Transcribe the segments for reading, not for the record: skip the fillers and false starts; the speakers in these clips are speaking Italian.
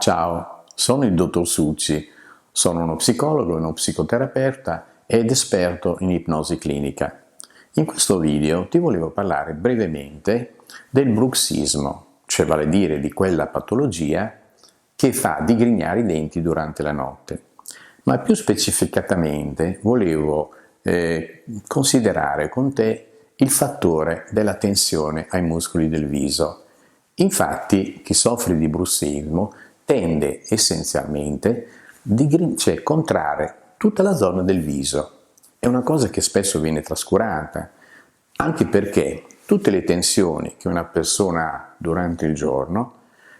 Ciao, sono il dottor Succi, sono uno psicologo e uno psicoterapeuta ed esperto in ipnosi clinica. In questo video ti volevo parlare brevemente del bruxismo, cioè vale a dire di quella patologia che fa digrignare i denti durante la notte. Ma più specificatamente volevo considerare con te il fattore della tensione ai muscoli del viso. Infatti chi soffre di bruxismo tende essenzialmente a contrarre tutta la zona del viso. È una cosa che spesso viene trascurata, anche perché tutte le tensioni che una persona ha durante il giorno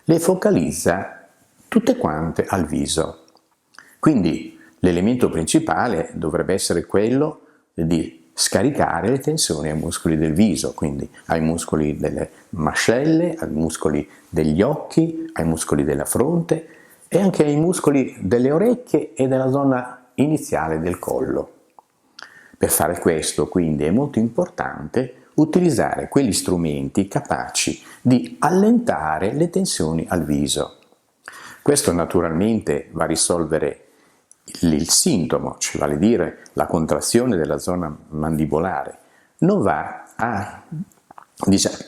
le focalizza tutte quante al viso. Quindi l'elemento principale dovrebbe essere quello di scaricare le tensioni ai muscoli del viso, quindi ai muscoli delle mascelle, ai muscoli degli occhi, ai muscoli della fronte e anche ai muscoli delle orecchie e della zona iniziale del collo. Per fare questo, quindi, è molto importante utilizzare quegli strumenti capaci di allentare le tensioni al viso. Questo naturalmente va a risolvere il sintomo, cioè vale a dire la contrazione della zona mandibolare, non va a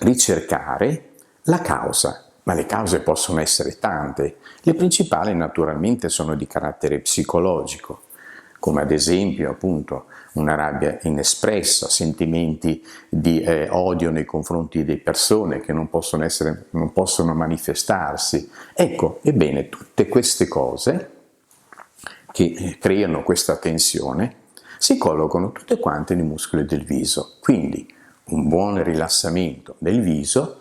ricercare la causa, ma le cause possono essere tante. Le principali naturalmente sono di carattere psicologico, come ad esempio appunto una rabbia inespressa, sentimenti di odio nei confronti di persone che non possono manifestarsi. Ecco, ebbene, tutte queste cose che creano questa tensione si collocano tutte quante nei muscoli del viso. Quindi un buon rilassamento del viso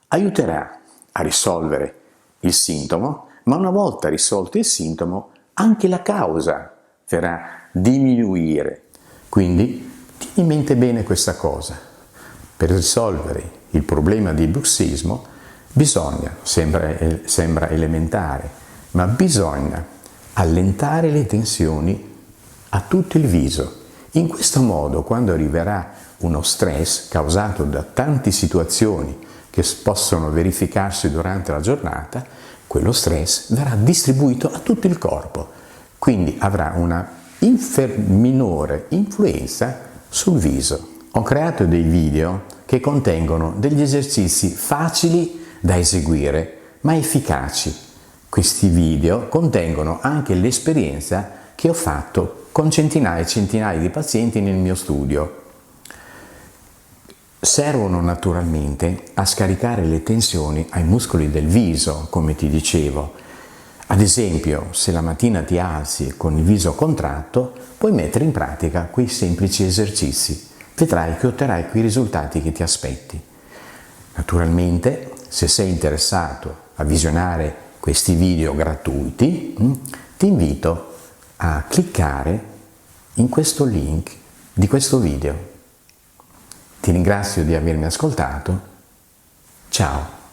aiuterà a risolvere il sintomo, ma una volta risolto il sintomo anche la causa verrà a diminuire. Quindi tieni in mente bene questa cosa. Per risolvere il problema di bruxismo bisogna, sembra elementare, ma bisogna allentare le tensioni a tutto il viso. In questo modo, quando arriverà uno stress causato da tante situazioni che possono verificarsi durante la giornata, quello stress verrà distribuito a tutto il corpo, quindi avrà una minore influenza sul viso. Ho creato dei video che contengono degli esercizi facili da eseguire, ma efficaci. Questi video contengono anche l'esperienza che ho fatto con centinaia e centinaia di pazienti nel mio studio. Servono naturalmente a scaricare le tensioni ai muscoli del viso, come ti dicevo. Ad esempio, se la mattina ti alzi con il viso contratto, puoi mettere in pratica quei semplici esercizi. Vedrai che otterrai quei risultati che ti aspetti. Naturalmente, se sei interessato a visionare questi video gratuiti, ti invito a cliccare in questo link di questo video. Ti ringrazio di avermi ascoltato. Ciao!